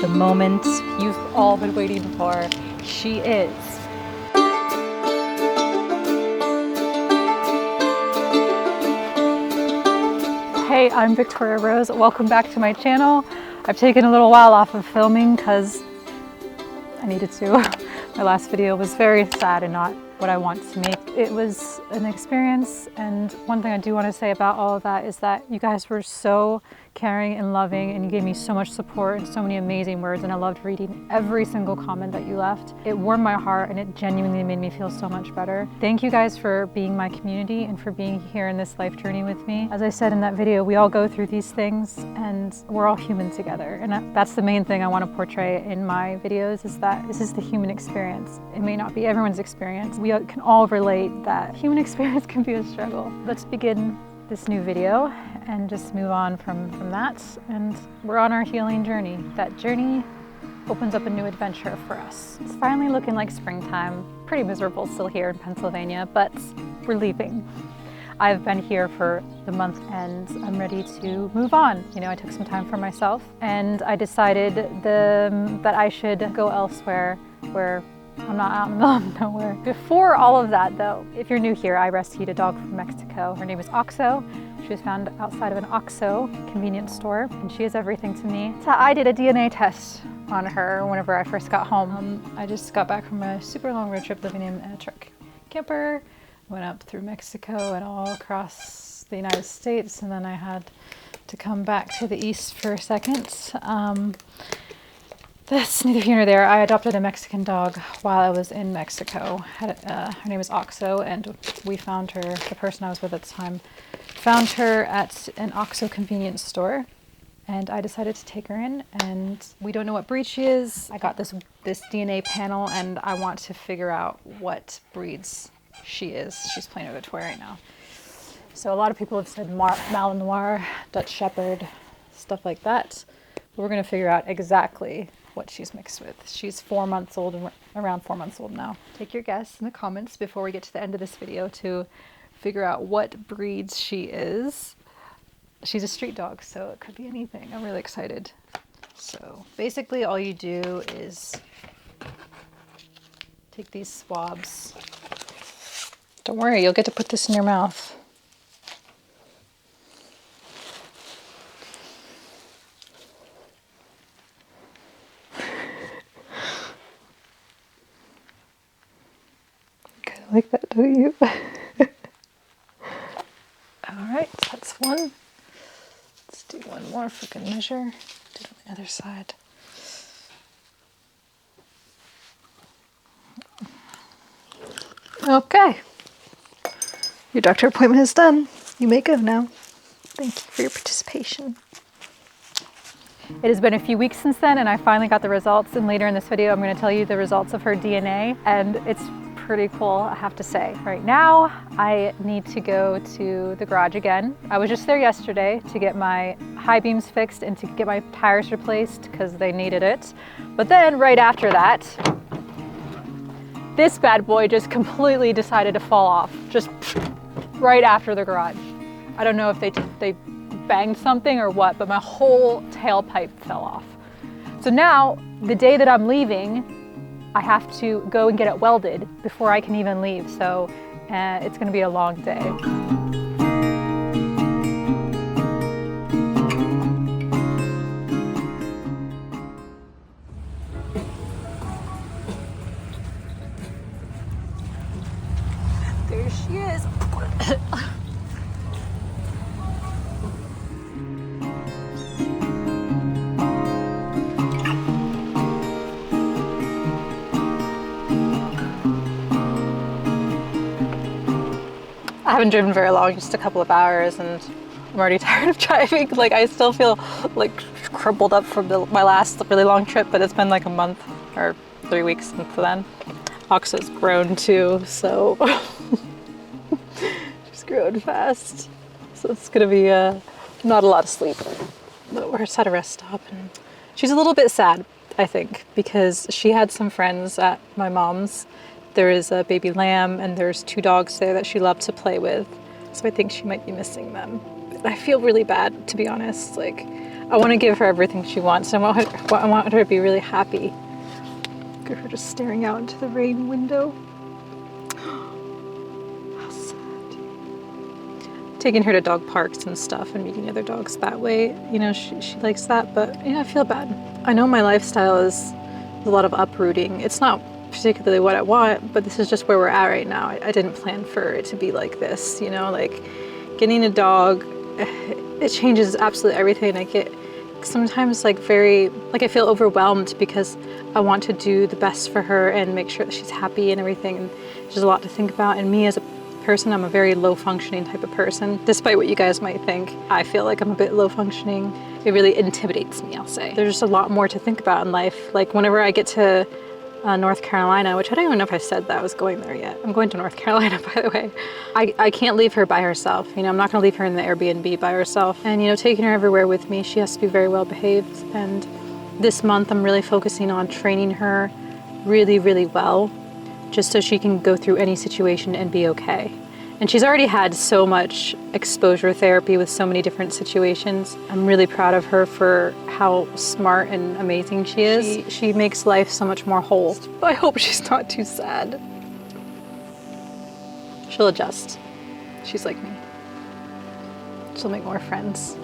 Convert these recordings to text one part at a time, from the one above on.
the moment you've all been waiting for. She is. Hey, I'm Victoria Rose. Welcome back to my channel. I've taken a little while off of filming because I needed to. My last video was very sad and not what I want to make. It was an experience, and one thing I do want to say about all of that is that you guys were so caring and loving, and you gave me so much support and so many amazing words, and I loved reading every single comment that you left. It warmed my heart and it genuinely made me feel so much better. Thank you guys for being my community and for being here in this life journey with me. As I said in that video, we all go through these things and we're all human together, and that's the main thing I want to portray in my videos, is that this is the human experience. It may not be everyone's experience. We can all relate that human experience can be a struggle. Let's begin this new video and just move on from that, and we're on our healing journey. That journey opens up a new adventure for us. It's finally looking like springtime. Pretty miserable still here in Pennsylvania, but we're leaving. I've been here for the month and I'm ready to move on. You know, I took some time for myself and I decided that I should go elsewhere where I'm not out in the middle of nowhere. Before all of that though, if you're new here, I rescued a dog from Mexico. Her name is Oxo. She was found outside of an Oxo convenience store, and she is everything to me. So I did a DNA test on her whenever I first got home. I just got back from a super long road trip living in a truck camper. Went up through Mexico and all across the United States, and then I had to come back to the east for a second. That's neither here nor there. I adopted a Mexican dog while I was in Mexico. Her name is Oxo, and we found her, the person I was with at the time, found her at an Oxo convenience store, and I decided to take her in, and we don't know what breed she is. I got this DNA panel, and I want to figure out what breeds she is. She's playing with a toy right now. So a lot of people have said Malinois, Dutch Shepherd, stuff like that. But we're gonna figure out exactly what she's mixed with. She's 4 months old, and around 4 months old now. Take your guess in the comments before we get to the end of this video to figure out what breeds she is. She's a street dog, so it could be anything. I'm really excited. So basically all you do is take these swabs. Don't worry, you'll get to put this in your mouth. Like that, don't you? All right, that's one. Let's do one more for good measure. Do it on the other side. Okay. Your doctor appointment is done. You may go now. Thank you for your participation. It has been a few weeks since then, and I finally got the results, and later in this video I'm going to tell you the results of her DNA, and it's pretty cool, I have to say. Right now, I need to go to the garage again. I was just there yesterday to get my high beams fixed and to get my tires replaced because they needed it. But then right after that, this bad boy just completely decided to fall off, just right after the garage. I don't know if they banged something or what, but my whole tailpipe fell off. So now, the day that I'm leaving, I have to go and get it welded before I can even leave, so it's going to be a long day. There she is. I haven't driven very long, just a couple of hours, and I'm already tired of driving. Like, I still feel like crumpled up from my last really long trip, but it's been like a month or 3 weeks since then. Oxo's grown too, so she's growing fast. So it's gonna be not a lot of sleep, but we're just at a rest stop, and she's a little bit sad, I think, because she had some friends at my mom's. There is a baby lamb and there's 2 dogs there that she loved to play with. So I think she might be missing them. But I feel really bad, to be honest. Like, I want to give her everything she wants. I want her to be really happy. Look at her just staring out into the rain window. How sad. Taking her to dog parks and stuff and meeting other dogs that way. You know, she likes that, but I feel bad. I know my lifestyle is a lot of uprooting. It's not particularly what I want, but this is just where we're at right now. I didn't plan for it to be like this, like getting a dog, it changes absolutely everything. I get sometimes I feel overwhelmed because I want to do the best for her and make sure that she's happy and everything. And there's a lot to think about. And me as a person, I'm a very low functioning type of person. Despite what you guys might think, I feel like I'm a bit low functioning. It really intimidates me, I'll say. There's just a lot more to think about in life. Like whenever I get to North Carolina, which I don't even know if I said that I was going there yet. I'm going to North Carolina, by the way. I can't leave her by herself. I'm not gonna leave her in the Airbnb by herself. And taking her everywhere with me, she has to be very well behaved. And this month I'm really focusing on training her really, really well, just so she can go through any situation and be okay. And she's already had so much exposure therapy with so many different situations. I'm really proud of her for how smart and amazing she is. She makes life so much more whole. I hope she's not too sad. She'll adjust. She's like me. She'll make more friends.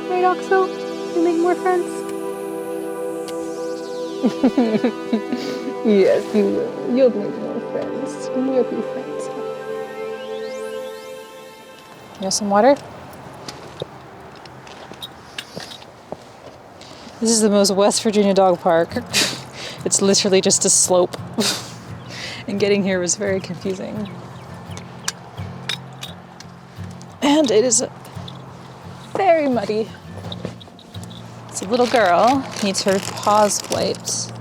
Right, Oxo? You make more friends? Yes, you will. You'll make more friends. You'll be friends. You have some water? This is the most West Virginia dog park. It's literally just a slope. And getting here was very confusing. And it is very muddy. This little girl needs her paws wiped.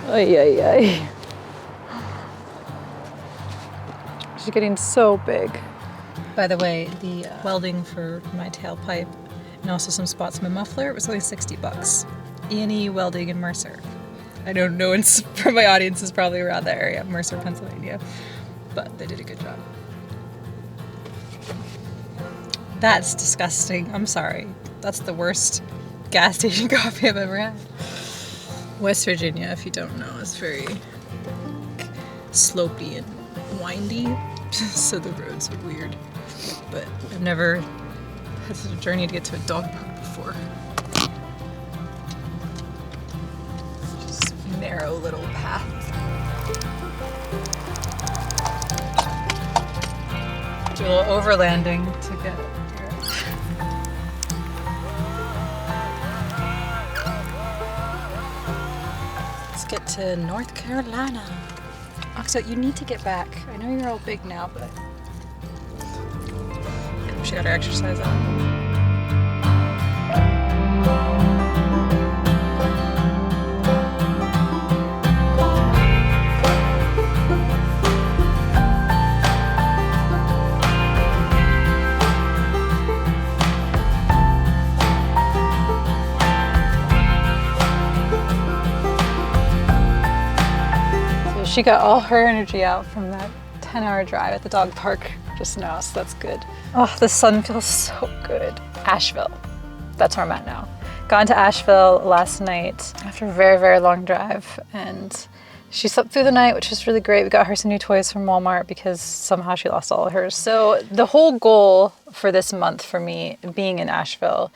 Ay, ay, ay. She's getting so big. By the way, the welding for my tailpipe and also some spots in my muffler, it was only $60. E&E Welding in Mercer. I don't know, for my audience is probably around that area, Mercer, Pennsylvania, but they did a good job. That's disgusting. I'm sorry. That's the worst gas station coffee I've ever had. West Virginia, if you don't know, is very slopey and windy, so the roads are weird. But I've never had such a journey to get to a dog park before. Just a narrow little path. Do a little overlanding to get here. Get to North Carolina. Oxo, you need to get back. I know you're all big now, but she got her exercise on. She got all her energy out from that 10-hour drive at the dog park just now, so that's good. Oh, the sun feels so good. Asheville, that's where I'm at now. Got into Asheville last night after a very, very long drive, and she slept through the night, which was really great. We got her some new toys from Walmart because somehow she lost all of hers. So the whole goal for this month for me being in Asheville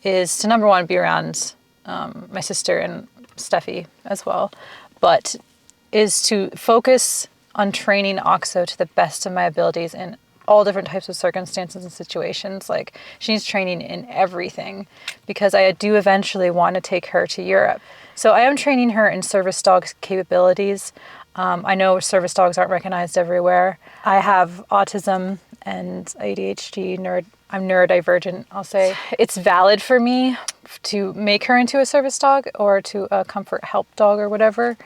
is to, number one, be around my sister and Steffi as well, but is to focus on training Oxo to the best of my abilities in all different types of circumstances and situations. Like, she needs training in everything because I do eventually want to take her to Europe. So I am training her in service dog capabilities. I know service dogs aren't recognized everywhere. I have autism and ADHD, I'm neurodivergent, I'll say. It's valid for me to make her into a service dog or to a comfort help dog or whatever.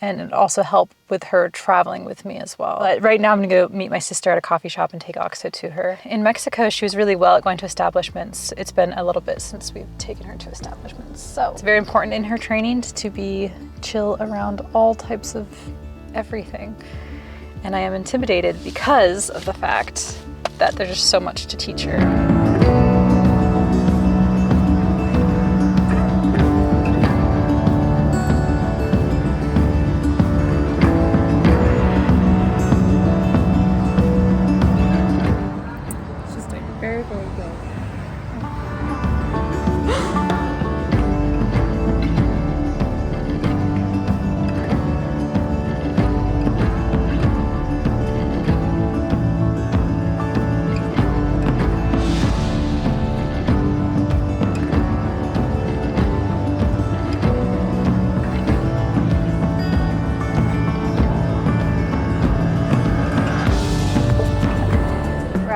and it also helped with her traveling with me as well. But right now I'm gonna go meet my sister at a coffee shop and take Oxo to her. In Mexico, she was really well at going to establishments. It's been a little bit since we've taken her to establishments. So it's very important in her training to be chill around all types of everything. And I am intimidated because of the fact that there's just so much to teach her.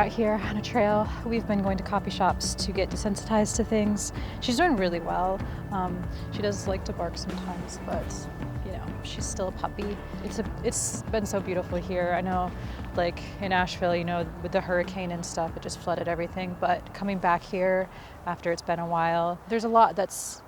Here on a trail. We've been going to coffee shops to get desensitized to things. She's doing really well. She does like to bark sometimes, but you know, she's still a puppy. It's been so beautiful here. I know, like in Asheville, you know, with the hurricane and stuff, it just flooded everything. But coming back here after it's been a while, there's a lot that's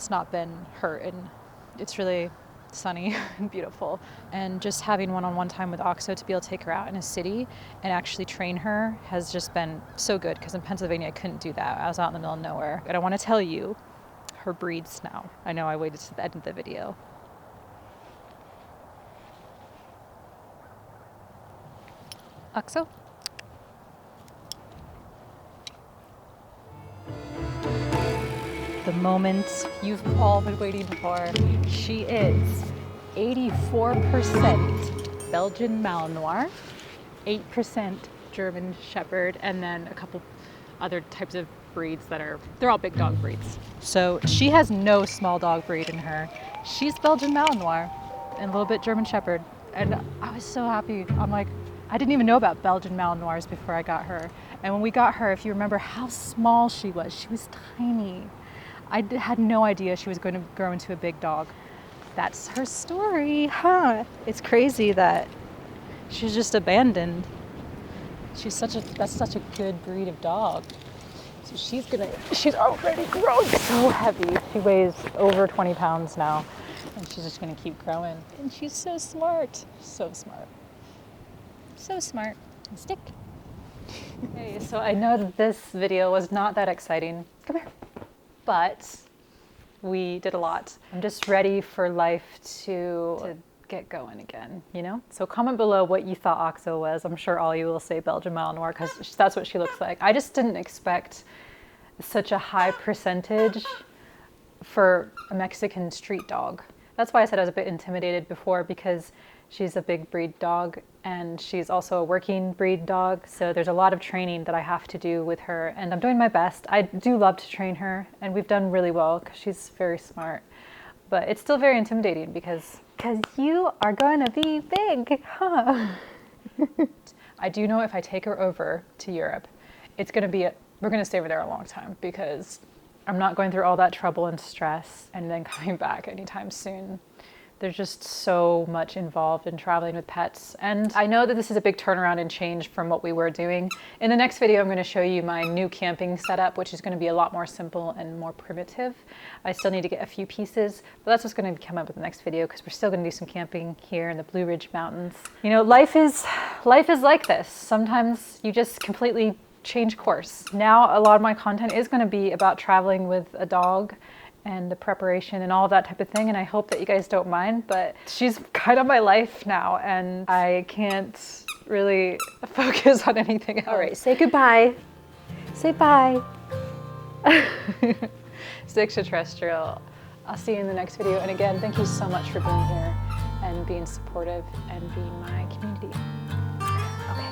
not been hurt, and it's really sunny and beautiful. And just having one-on-one time with Oxo to be able to take her out in a city and actually train her has just been so good, because in Pennsylvania I couldn't do that. I was out in the middle of nowhere. And I want to tell you her breeds now. I know I waited to the end of the video. Oxo? The moment you've all been waiting for. She is 84% Belgian Malinois, 8% German Shepherd, and then a couple other types of breeds they're all big dog breeds. So she has no small dog breed in her. She's Belgian Malinois and a little bit German Shepherd. And I was so happy. I'm like, I didn't even know about Belgian Malinois before I got her. And when we got her, if you remember how small she was tiny. I had no idea she was going to grow into a big dog. That's her story, huh? It's crazy that she's just abandoned. That's such a good breed of dog. So she's already grown so heavy. She weighs over 20 pounds now, and she's just gonna keep growing. And she's so smart, so smart. So smart. Stick. Okay, so I know that this video was not that exciting. Come here. But we did a lot. I'm just ready for life to get going again, you know? So comment below what you thought Oxo was. I'm sure all you will say Belgian Malinois, because that's what she looks like. I just didn't expect such a high percentage for a Mexican street dog. That's why I said I was a bit intimidated before, because she's a big breed dog and she's also a working breed dog. So there's a lot of training that I have to do with her, and I'm doing my best. I do love to train her, and we've done really well because she's very smart. But it's still very intimidating because you are going to be big, huh? I do know if I take her over to Europe, we're going to stay over there a long time, because I'm not going through all that trouble and stress and then coming back anytime soon. There's just so much involved in traveling with pets. And I know that this is a big turnaround and change from what we were doing. In the next video, I'm going to show you my new camping setup, which is going to be a lot more simple and more primitive. I still need to get a few pieces, but that's what's going to come up with the next video, because we're still going to do some camping here in the Blue Ridge Mountains. You know, life is like this. Sometimes you just completely change course. Now, a lot of my content is going to be about traveling with a dog and the preparation and all that type of thing, and I hope that you guys don't mind, but she's kind of my life now, and I can't really focus on anything else. All right, say goodbye. Say bye. It's extraterrestrial. I'll see you in the next video, and again, thank you so much for being here and being supportive and being my community. Okay.